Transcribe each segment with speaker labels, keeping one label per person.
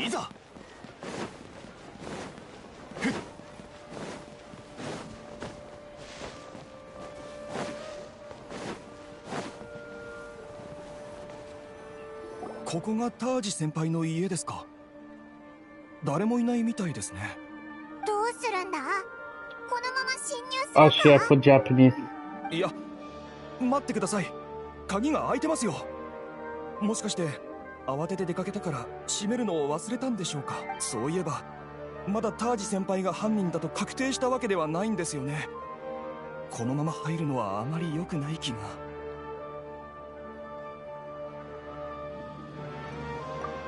Speaker 1: いざ。ここがタージ先輩の家ですか。誰もいないみたいですね。
Speaker 2: どうするんだ。このまま侵入するか。
Speaker 3: for Japanese.
Speaker 1: いや、待ってください。鍵が開いてますよ。もしかして慌てて出かけたから閉めるのを忘れたんでしょうか。そういえばまだタージ先輩が犯人だと確定したわけではないんですよね。このまま入るのはあまり良くない気が。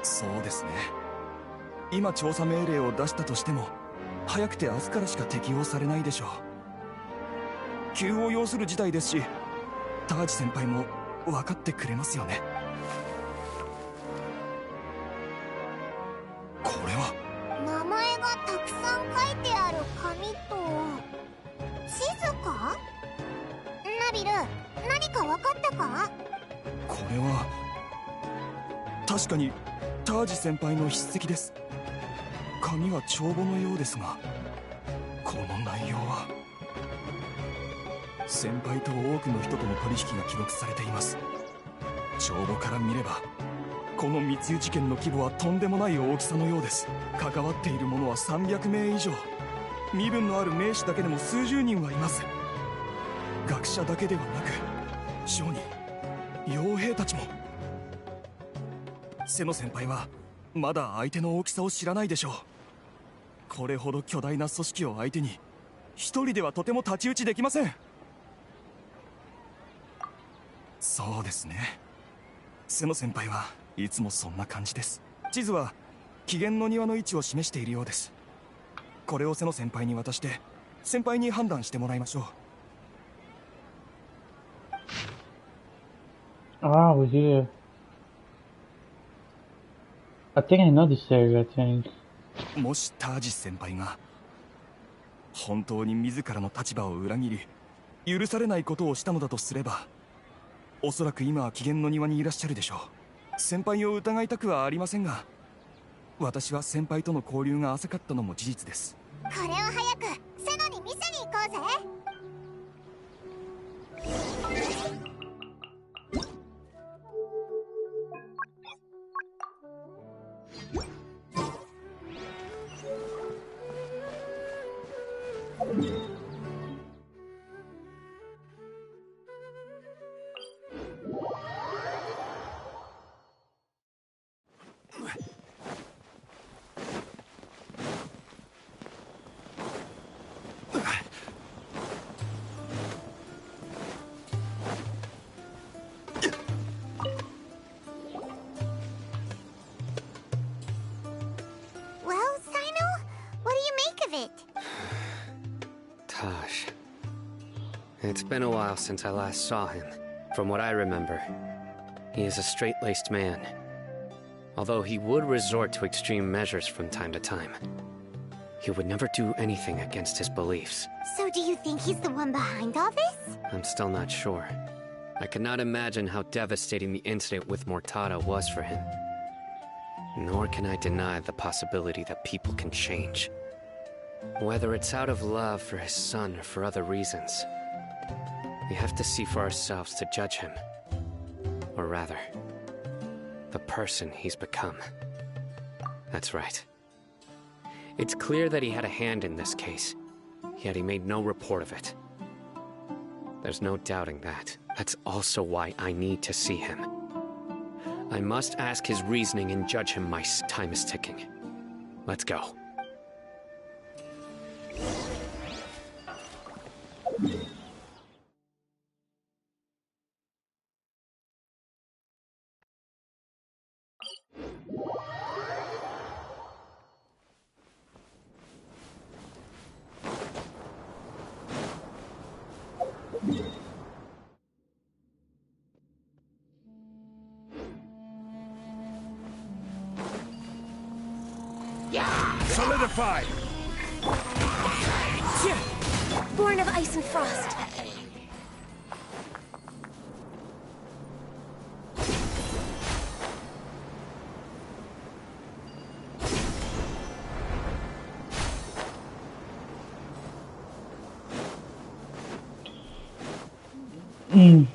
Speaker 1: そうですね。今調査命令を出したとしても早くて明日からしか適用されないでしょう。急を要する事態ですし、タージ先輩も分かってくれますよね。これは
Speaker 2: 名前がたくさん書いてある紙と地図か。ナビル、何か分かったか。
Speaker 1: これは確かにタージ先輩の筆跡です。紙は帳簿のようですが、この内容は先輩と多くの人との取引が記録されています。帳簿から見ればこの密輸事件の規模はとんでもない大きさのようです。関わっている者は300名以上、身分のある名士だけでも数十人はいます。学者だけではなく商人、傭兵たちも。瀬野先輩はまだ相手の大きさを知らないでしょう。これほど巨大な組織を相手に一人ではとても太刀打ちできません。そうですね。瀬野先輩はいつもそんな感じです。地図は紀元の庭の位置を示しているようです。これを瀬野先輩に渡して先輩に判断してもらいましょう。
Speaker 3: Ah, was here. I think I know this area, I think.
Speaker 1: もしタージス先輩が本当に自らの立場を裏切り許されないことをしたのだとすれば、おそらく今は紀元の庭にいらっしゃるでしょう。先輩を疑いたくはありませんが、私は先輩との交流が浅かったのも事実です。
Speaker 2: これを早くセノに見せに行こうぜ。
Speaker 4: Taj. It's been a while since I last saw him. From what I remember, he is a straight-laced man. Although he would resort to extreme measures from time to time, he would never do anything against his beliefs.
Speaker 2: So do you think he's the one behind all this?
Speaker 4: I'm still not sure. I cannot imagine how devastating the incident with Mortada was for him. Nor can I deny the possibility that people can change. Whether it's out of love for his son or for other reasons, we have to see for ourselves to judge him. Or rather, the person he's become. That's right. It's clear that he had a hand in this case, yet he made no report of it. There's no doubting that. That's also why I need to see him. I must ask his reasoning and judge him. My time is ticking. Let's go.
Speaker 1: Solidify!
Speaker 2: Born of ice and frost.
Speaker 3: Mm.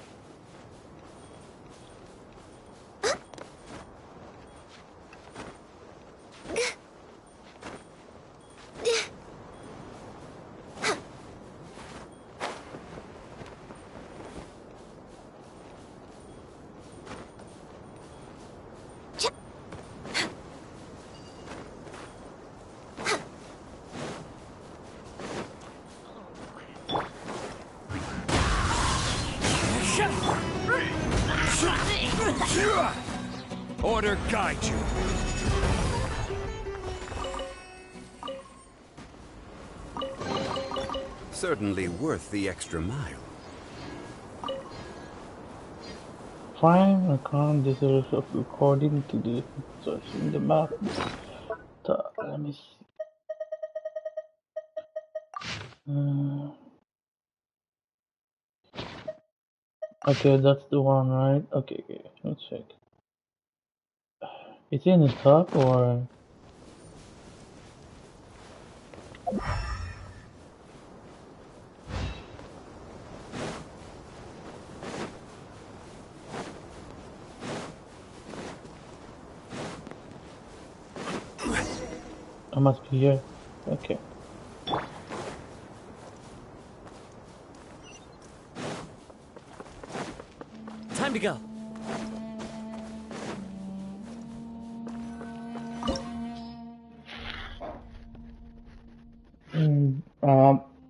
Speaker 1: Order guide you.
Speaker 5: Certainly worth the extra mile.
Speaker 3: Find a con deserves of according to the search in the map. Let me see. Okay, that's the one, right? Okay, let's check. Is it in the top or? I must be here. Okay.
Speaker 6: Time to go.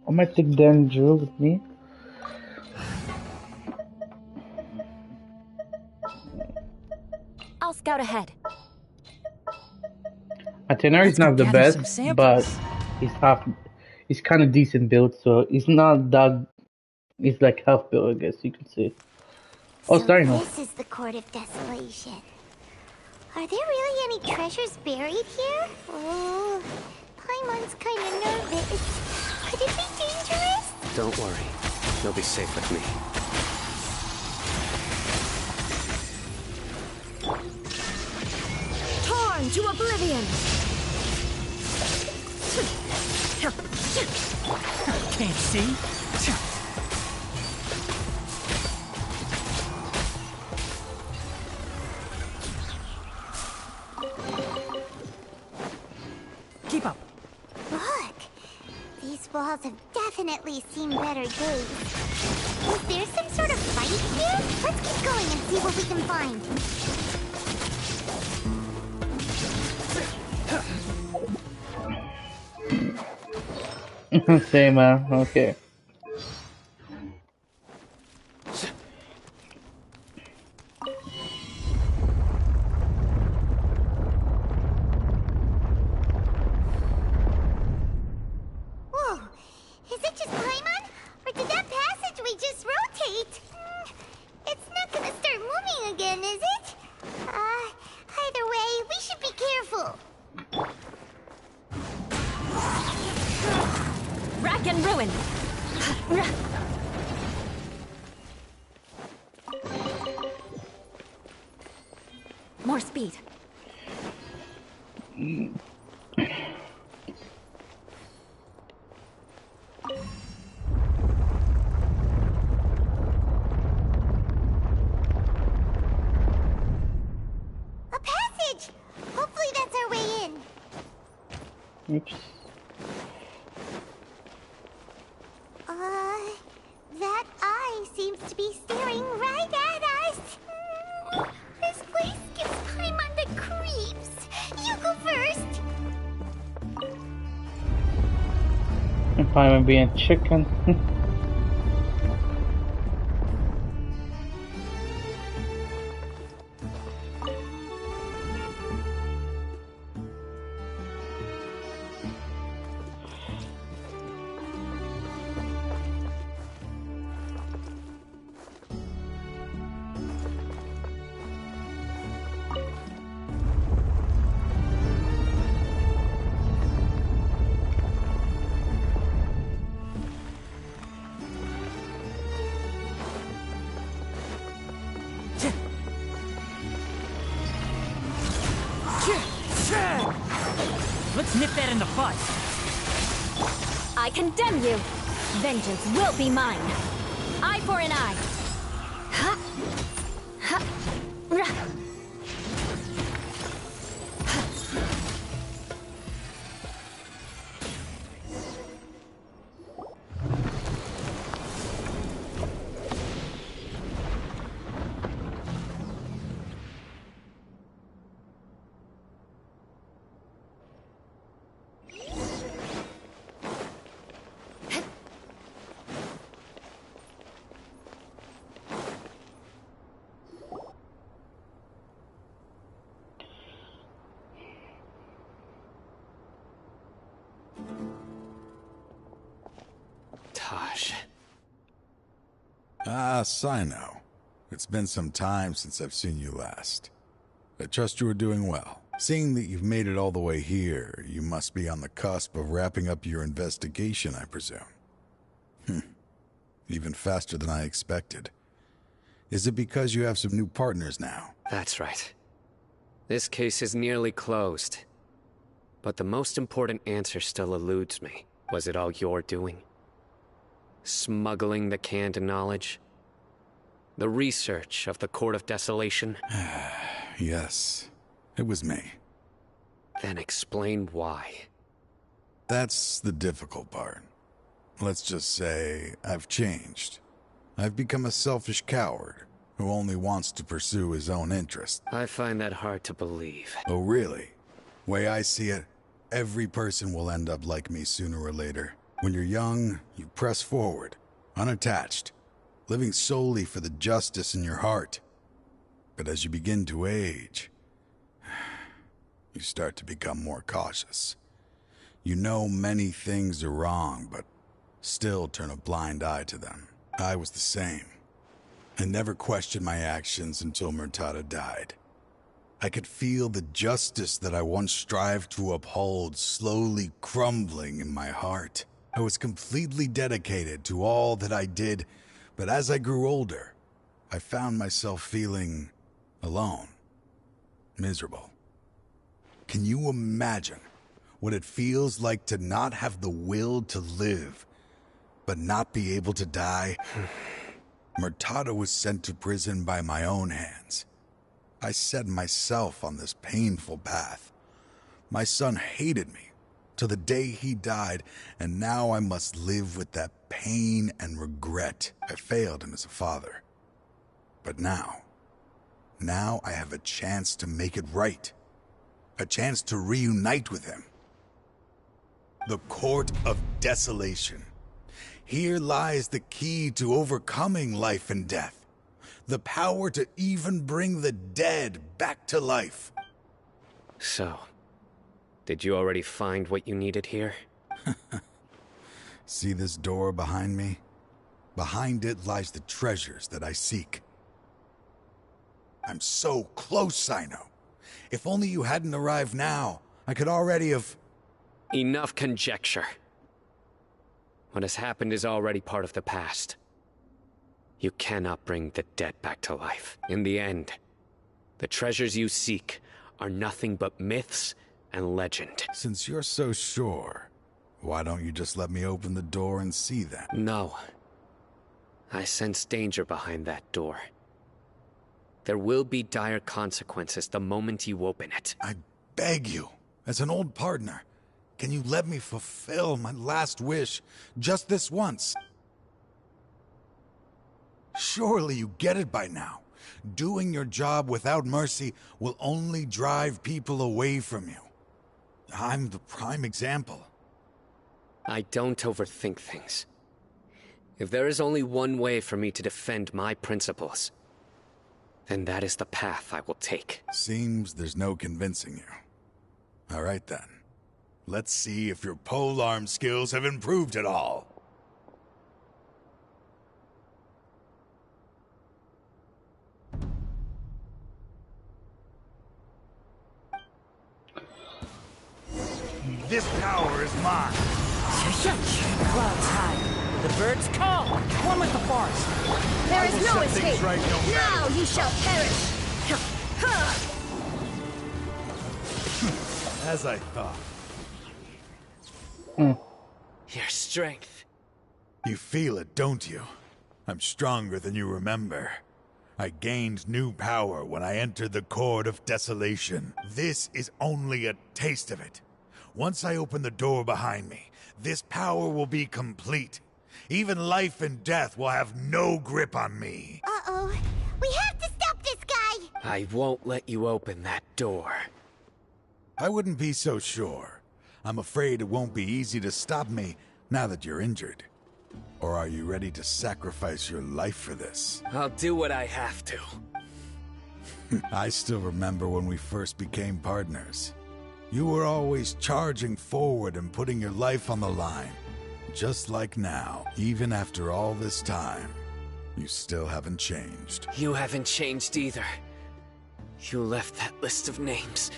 Speaker 3: I might take Dan Drew with me.
Speaker 7: I'll scout ahead.
Speaker 3: Itinerary is
Speaker 6: Let's go
Speaker 3: not the
Speaker 6: gather
Speaker 3: best,
Speaker 6: some samples.
Speaker 3: but he's kind of decent build, so he's not that. He's like half build, I guess you could say. Oh,
Speaker 2: So
Speaker 3: sorry, no.
Speaker 2: this is the Court of Desolation. Are there really any treasures buried here? Oh, Paimon's kind of nervous. Could it be dangerous?
Speaker 4: Don't worry. You'll be safe with me.
Speaker 7: Torn to oblivion!
Speaker 6: Can't see? Keep up.
Speaker 2: Look, these walls have definitely seen better days. Is there some sort of fight here? Let's keep going and see what we can find.
Speaker 3: Same, man. Okay.
Speaker 2: Whoa, is it just Paimon? Or did that passageway just rotate? It's not gonna start moving again, is it? Either way, we should be careful.
Speaker 7: Rack and ruin! More speed.
Speaker 2: A passage! Hopefully that's our way in.
Speaker 3: Oops.
Speaker 2: That eye seems to be staring right at us. This place gives Paimon the creeps. You go first.
Speaker 3: If I'm being chicken.
Speaker 6: Let's nip that in the bud.
Speaker 7: I condemn you! Vengeance will be mine! Eye for an eye!
Speaker 8: Ah, cyno. It's been some time since I've seen you last. I trust you are doing well. Seeing that you've made it all the way here, you must be on the cusp of wrapping up your investigation, I presume. Even faster than I expected. Is it because you have some new partners now?
Speaker 4: That's right. This case is nearly closed. But the most important answer still eludes me. Was it all your doing? Smuggling the canned knowledge? The research of the Court of Desolation?
Speaker 8: Yes, it was me.
Speaker 4: Then explain why.
Speaker 8: That's the difficult part. Let's just say I've changed. I've become a selfish coward who only wants to pursue his own interests.
Speaker 4: I find that hard to believe.
Speaker 8: Oh, really? Way I see it, every person will end up like me sooner or later. When you're young, you press forward, unattached, living solely for the justice in your heart. But as you begin to age, you start to become more cautious. You know many things are wrong, but still turn a blind eye to them. I was the same. I never questioned my actions until Murtada died. I could feel the justice that I once strived to uphold slowly crumbling in my heart. I was completely dedicated to all that I did, but as I grew older, I found myself feeling alone, miserable. Can you imagine what it feels like to not have the will to live, but not be able to die? Murtada was sent to prison by my own hands. I set myself on this painful path. My son hated me till the day he died, and now I must live with that pain and regret. I failed him as a father. But now I have a chance to make it right. A chance to reunite with him. The Court of Desolation. Here lies the key to overcoming life and death. The power to even bring the dead back to life.
Speaker 4: So, did you already find what you needed here?
Speaker 8: See this door behind me? Behind it lies the treasures that I seek. I'm so close, cyno. If only you hadn't arrived now, I could already have...
Speaker 4: Enough conjecture. What has happened is already part of the past. You cannot bring the dead back to life. In the end, the treasures you seek are nothing but myths and legend.
Speaker 8: Since you're so sure, why don't you just let me open the door and see them?
Speaker 4: No. I sense danger behind that door. There will be dire consequences the moment you open it.
Speaker 8: I beg you, as an old partner, can you let me fulfill my last wish just this once? Surely you get it by now. Doing your job without mercy will only drive people away from you. I'm the prime example.
Speaker 4: I don't overthink things. If there is only one way for me to defend my principles, then that is the path I will take.
Speaker 8: Seems there's no convincing you. All right then. Let's see if your polearm skills have improved at all. This power is mine.
Speaker 6: Clouds high. The birds call. One with the forest.
Speaker 2: There is no
Speaker 8: set things
Speaker 2: escape.
Speaker 8: right no
Speaker 2: Now
Speaker 8: matter.
Speaker 2: you shall perish.
Speaker 8: As I thought.
Speaker 4: Your strength.
Speaker 8: You feel it, don't you? I'm stronger than you remember. I gained new power when I entered the Court of Desolation. This is only a taste of it. Once I open the door behind me, this power will be complete. Even life and death will have no grip on me.
Speaker 2: Uh-oh. We have to stop this guy.
Speaker 4: I won't let you open that door.
Speaker 8: I wouldn't be so sure. I'm afraid it won't be easy to stop me now that you're injured. Or are you ready to sacrifice your life for this?
Speaker 4: I'll do what I have to.
Speaker 8: I still remember when we first became partners. You were always charging forward and putting your life on the line. Just like now, even after all this time, You still haven't changed.
Speaker 4: You haven't changed either. You left that list of names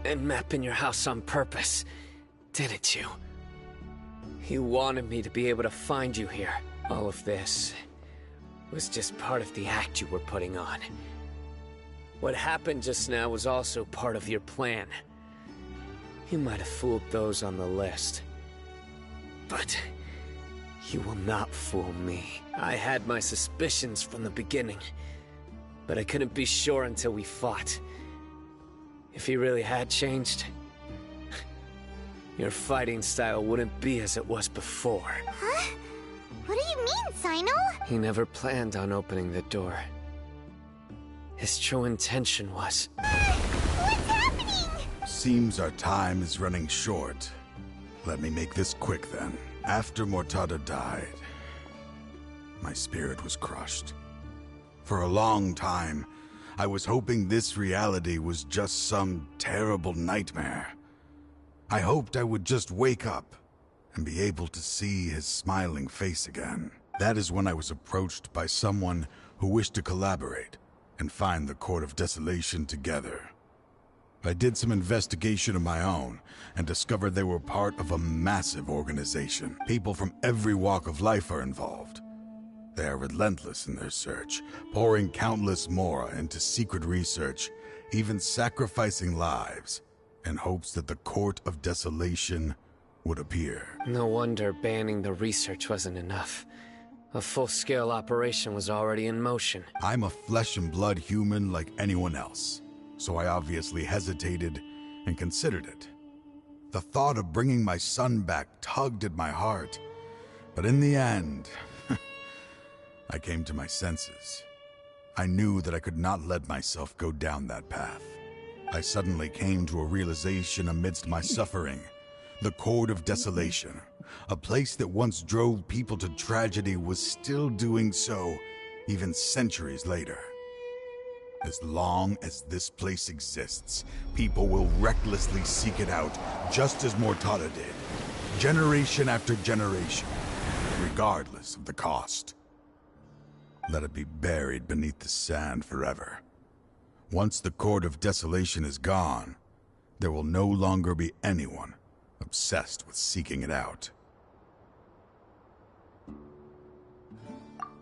Speaker 4: and map in your house on purpose, didn't you? You wanted me to be able to find you here. All of this was just part of the act you were putting on. What happened just now was also part of your plan. You might have fooled those on the list, but you will not fool me. I had my suspicions from the beginning, but I couldn't be sure until we fought. If he really had changed, your fighting style wouldn't be as it was before.
Speaker 2: Huh? What do you mean, Cyno?
Speaker 4: He never planned on opening the door. His true intention was...
Speaker 2: What's happening?
Speaker 8: Seems our time is running short. Let me make this quick then. After Mortada died, my spirit was crushed. For a long time, I was hoping this reality was just some terrible nightmare. I hoped I would just wake up and be able to see his smiling face again. That is when I was approached by someone who wished to collaborate and find the Court of Desolation together. I did some investigation of my own and discovered they were part of a massive organization. People from every walk of life are involved. They are relentless in their search, pouring countless mora into secret research, even sacrificing lives in hopes that the Court of Desolation would appear.
Speaker 4: No wonder banning the research wasn't enough. A full-scale operation was already in motion.
Speaker 8: I'm a flesh and blood human like anyone else, so I obviously hesitated and considered it. The thought of bringing my son back tugged at my heart, but in the end, I came to my senses. I knew that I could not let myself go down that path. I suddenly came to a realization amidst my suffering. The Court of Desolation, a place that once drove people to tragedy, was still doing so, even centuries later. As long as this place exists, people will recklessly seek it out, just as Mortada did, generation after generation, regardless of the cost. Let it be buried beneath the sand forever. Once the Court of Desolation is gone, there will no longer be anyone obsessed with seeking it out.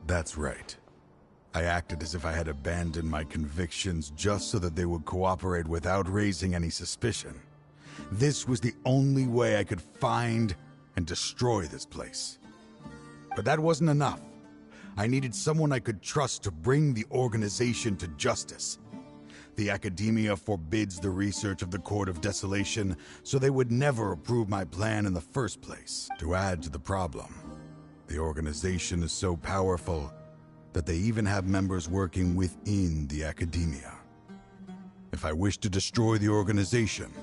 Speaker 8: That's right. I acted as if I had abandoned my convictions just so that they would cooperate without raising any suspicion. This was the only way I could find and destroy this place. But that wasn't enough. I needed someone I could trust to bring the organization to justice. The Academia forbids the research of the Court of Desolation, so they would never approve my plan in the first place. To add to the problem, the organization is so powerful that they even have members working within the Academia. If I wished to destroy the organization,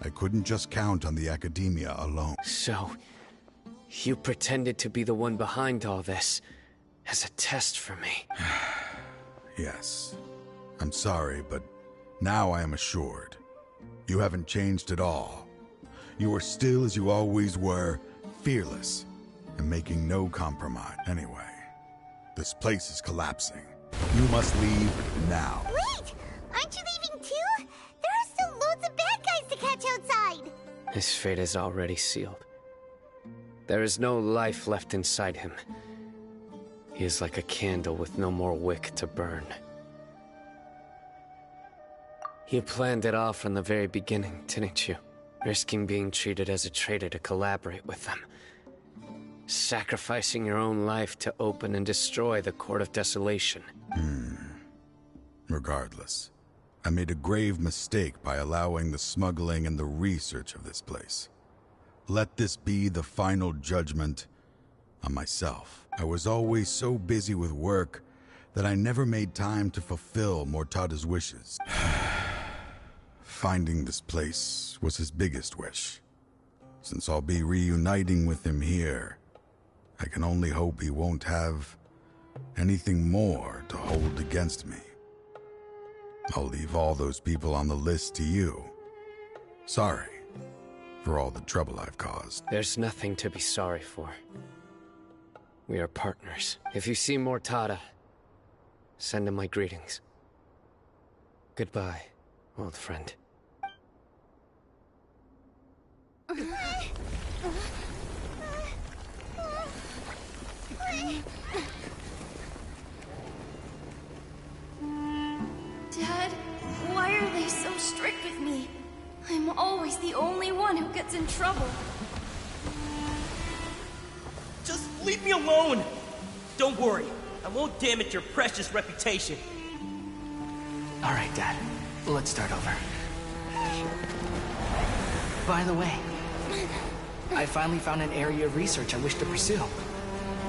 Speaker 8: I couldn't just count on the Academia alone.
Speaker 4: So, you pretended to be the one behind all this, as a test for me.
Speaker 8: Yes. I'm sorry, but now I am assured. You haven't changed at all. You are still as you always were, fearless, and making no compromise. Anyway, this place is collapsing. You must leave now.
Speaker 2: Wait! Aren't you leaving too? There are still loads of bad guys to catch outside!
Speaker 4: His fate is already sealed. There is no life left inside him. He is like a candle with no more wick to burn. You planned it all from the very beginning, didn't you? Risking being treated as a traitor to collaborate with them. Sacrificing your own life to open and destroy the Court of Desolation.
Speaker 8: Regardless, I made a grave mistake by allowing the smuggling and the research of this place. Let this be the final judgment on myself. I was always so busy with work that I never made time to fulfill Mortada's wishes. Finding this place was his biggest wish. Since I'll be reuniting with him here, I can only hope he won't have anything more to hold against me. I'll leave all those people on the list to you. Sorry for all the trouble I've caused.
Speaker 4: There's nothing to be sorry for. We are partners. If you see Mortada, send him my greetings. Goodbye, old friend.
Speaker 9: Dad, why are they so strict with me? I'm always the only one who gets in trouble.
Speaker 6: Just leave me alone! Don't worry, I won't damage your precious reputation.
Speaker 10: Alright, Dad. Let's start over. By the way, I finally found an area of research I wish to pursue.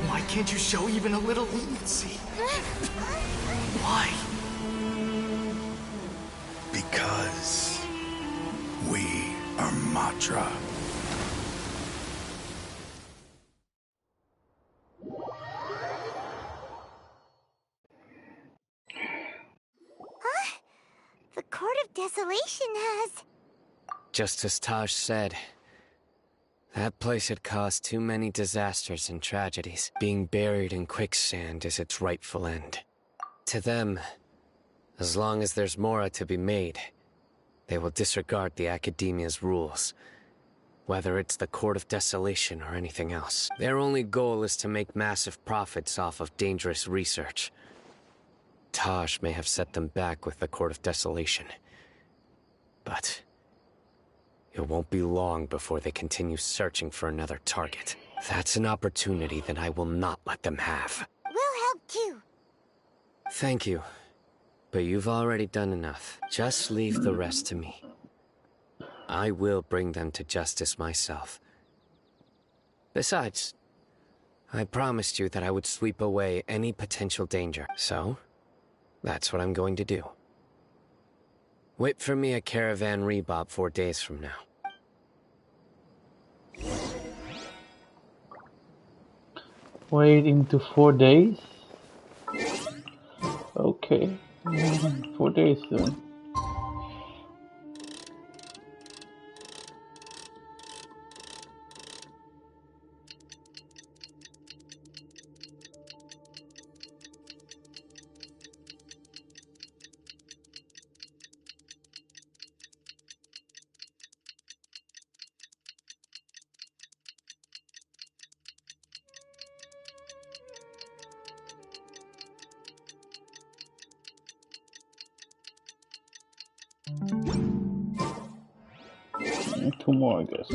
Speaker 10: Why can't you show even a little leniency? Why?
Speaker 8: Because we are Matra.
Speaker 2: The Court of Desolation has...
Speaker 4: Just as Taj said, that place had caused too many disasters and tragedies. Being buried in quicksand is its rightful end. To them, as long as there's Mora to be made, they will disregard the Academia's rules. Whether it's the Court of Desolation or anything else. Their only goal is to make massive profits off of dangerous research. Taj may have set them back with the Court of Desolation. But it won't be long before they continue searching for another target. That's an opportunity that I will not let them have.
Speaker 2: We'll help too.
Speaker 4: Thank you. But you've already done enough. Just leave the rest to me. I will bring them to justice myself. Besides, I promised you that I would sweep away any potential danger. So, that's what I'm going to do. Wait for me at Caravan Rebob 4 days from now.
Speaker 3: Wait into 4 days? Okay. 4 days soon. Two more, I guess.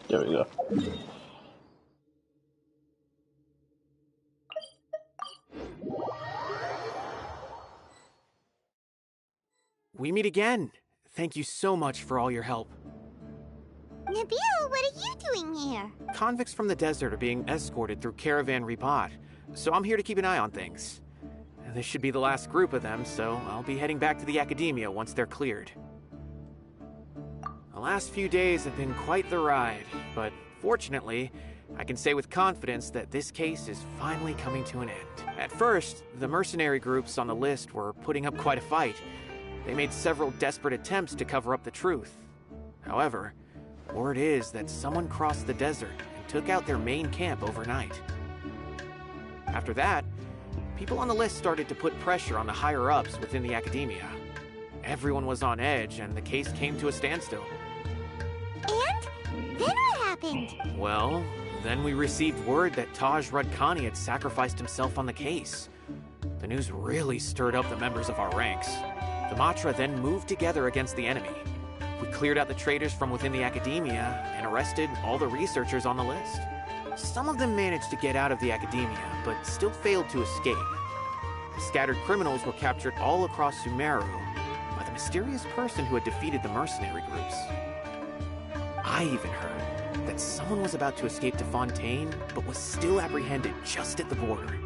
Speaker 3: There we go.
Speaker 11: We meet again. Thank you so much for all your help.
Speaker 2: Nabil, what are you doing here?
Speaker 11: Convicts from the desert are being escorted through Caravan Rebob, so I'm here to keep an eye on things. This should be the last group of them, so I'll be heading back to the Academia once they're cleared. The last few days have been quite the ride, but fortunately, I can say with confidence that this case is finally coming to an end. At first, the mercenary groups on the list were putting up quite a fight. They made several desperate attempts to cover up the truth. However, word is that someone crossed the desert and took out their main camp overnight. After that, people on the list started to put pressure on the higher-ups within the Academia. Everyone was on edge, and the case came to a standstill.
Speaker 2: And? Then what happened?
Speaker 11: Well, then we received word that Taj Rudkani had sacrificed himself on the case. The news really stirred up the members of our ranks. The Matra then moved together against the enemy. We cleared out the traitors from within the Academia and arrested all the researchers on the list. Some of them managed to get out of the Academia, but still failed to escape. The scattered criminals were captured all across Sumeru by the mysterious person who had defeated the mercenary groups. I even heard that someone was about to escape to Fontaine, but was still apprehended just at the border.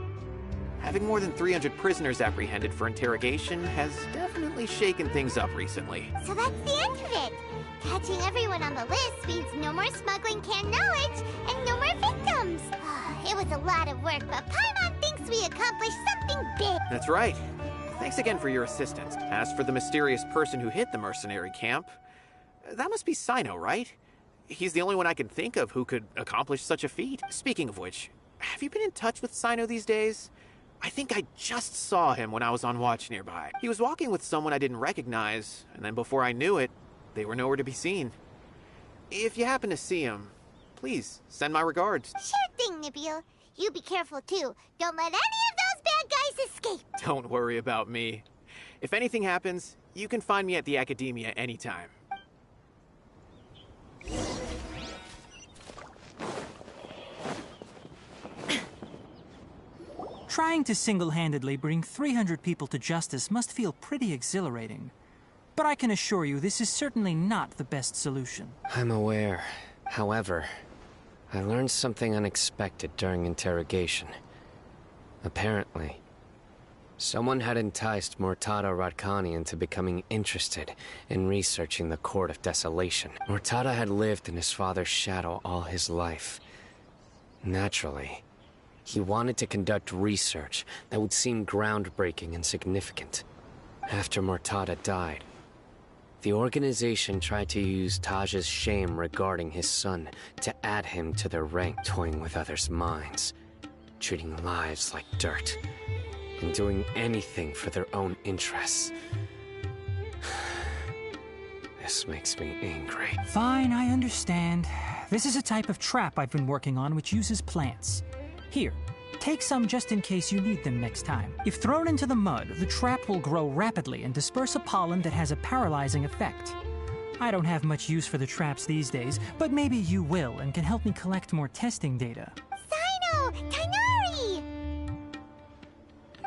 Speaker 11: Having more than 300 prisoners apprehended for interrogation has definitely shaken things up recently.
Speaker 2: So that's the end of it. Catching everyone on the list means no more smuggling canned knowledge and no more victims. It was a lot of work, but Paimon thinks we accomplished something big.
Speaker 11: That's right. Thanks again for your assistance. As for the mysterious person who hit the mercenary camp, that must be Cyno, right? He's the only one I can think of who could accomplish such a feat. Speaking of which, have you been in touch with Cyno these days? I think I just saw him when I was on watch nearby. He was walking with someone I didn't recognize, and then before I knew it, they were nowhere to be seen. If you happen to see him, please send my regards.
Speaker 2: Sure thing, Nibule. You be careful too. Don't let any of those bad guys escape.
Speaker 11: Don't worry about me. If anything happens, you can find me at the Academia anytime.
Speaker 12: Trying to single-handedly bring 300 people to justice must feel pretty exhilarating. But I can assure you this is certainly not the best solution.
Speaker 4: I'm aware. However, I learned something unexpected during interrogation. Apparently, someone had enticed Murtada Radkani into becoming interested in researching the Court of Desolation. Murtada had lived in his father's shadow all his life. Naturally, he wanted to conduct research that would seem groundbreaking and significant. After Murtada died, the organization tried to use Taj's shame regarding his son to add him to their rank, toying with others' minds, treating lives like dirt, and doing anything for their own interests. This makes me angry.
Speaker 12: Fine, I understand. This is a type of trap I've been working on which uses plants. Here, take some just in case you need them next time. If thrown into the mud, the trap will grow rapidly and disperse a pollen that has a paralyzing effect. I don't have much use for the traps these days, but maybe you will and can help me collect more testing data.
Speaker 2: Cyno! Tighnari!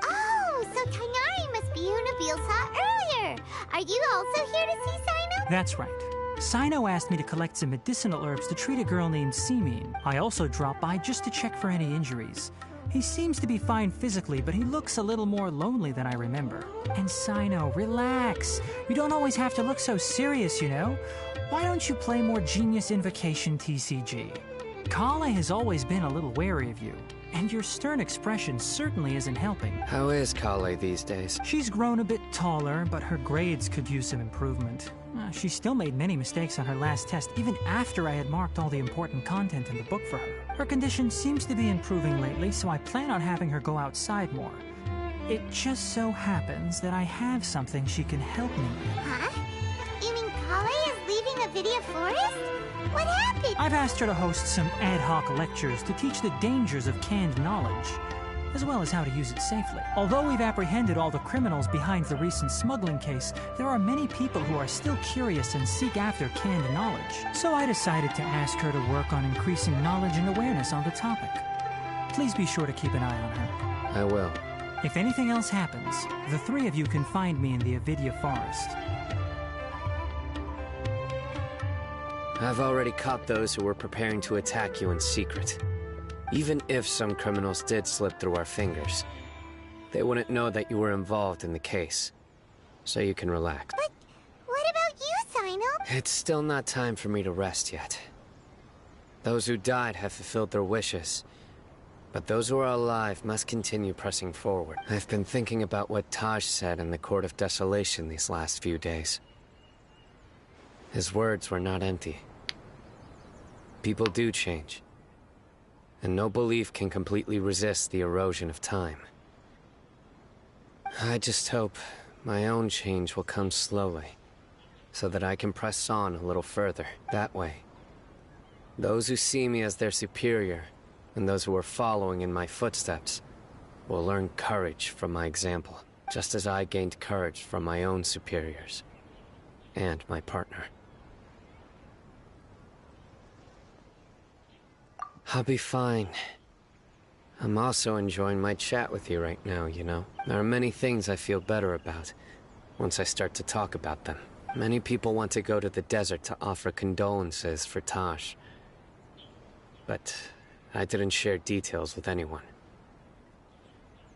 Speaker 2: Oh, so Tighnari must be who Nibule saw earlier. Are you also here to see Cyno?
Speaker 12: That's right. Cyno asked me to collect some medicinal herbs to treat a girl named Seemine. I also dropped by just to check for any injuries. He seems to be fine physically, but he looks a little more lonely than I remember. And Cyno, relax. You don't always have to look so serious, you know? Why don't you play more Genius Invocation TCG? Kale has always been a little wary of you, and your stern expression certainly isn't helping.
Speaker 4: How is Kale these days?
Speaker 12: She's grown a bit taller, but her grades could use some improvement. She still made many mistakes on her last test, even after I had marked all the important content in the book for her. Her condition seems to be improving lately, so I plan on having her go outside more. It just so happens that I have something she can help me with.
Speaker 2: Huh? You mean Kale is leaving Avidia Forest? What happened?
Speaker 12: I've asked her to host some ad hoc lectures to teach the dangers of canned knowledge, as well as how to use it safely. Although we've apprehended all the criminals behind the recent smuggling case, there are many people who are still curious and seek after canned knowledge. So I decided to ask her to work on increasing knowledge and awareness on the topic. Please be sure to keep an eye on her.
Speaker 4: I will.
Speaker 12: If anything else happens, the three of you can find me in the Avidia Forest.
Speaker 4: I've already caught those who were preparing to attack you in secret. Even if some criminals did slip through our fingers, they wouldn't know that you were involved in the case. So you can relax.
Speaker 2: But what about you, Cyno?
Speaker 4: It's still not time for me to rest yet. Those who died have fulfilled their wishes, but those who are alive must continue pressing forward. I've been thinking about what Taj said in the Court of Desolation these last few days. His words were not empty. People do change, and no belief can completely resist the erosion of time. I just hope my own change will come slowly, so that I can press on a little further. That way, those who see me as their superior, and those who are following in my footsteps, will learn courage from my example, just as I gained courage from my own superiors, and my partner. I'll be fine. I'm also enjoying my chat with you right now, you know. There are many things I feel better about once I start to talk about them. Many people want to go to the desert to offer condolences for Taj. but I didn't share details with anyone.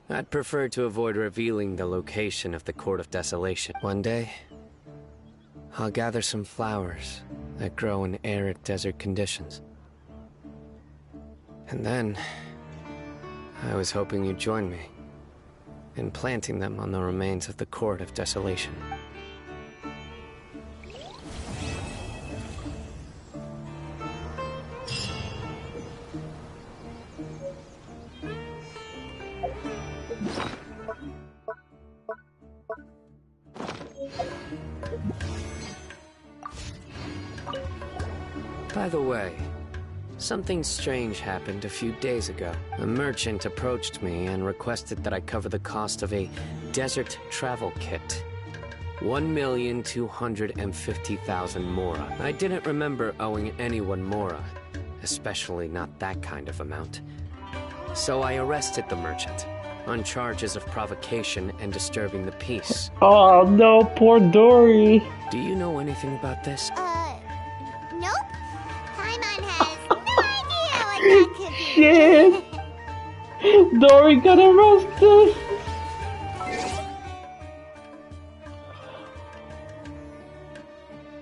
Speaker 4: I'd prefer to avoid revealing the location of the Court of Desolation. One day, I'll gather some flowers that grow in arid desert conditions. And then, I was hoping you'd join me in planting them on the remains of the Court of Desolation. By the way, something strange happened a few days ago. A merchant approached me and requested that I cover the cost of a desert travel kit. 1,250,000 mora. I didn't remember owing anyone mora, especially not that kind of amount. So I arrested the merchant on charges of provocation and disturbing the peace.
Speaker 3: Oh no, poor Dory.
Speaker 4: Do you know anything about this?
Speaker 2: Nope. Paimon has no idea what that could be.
Speaker 3: Shit! Dory got arrested!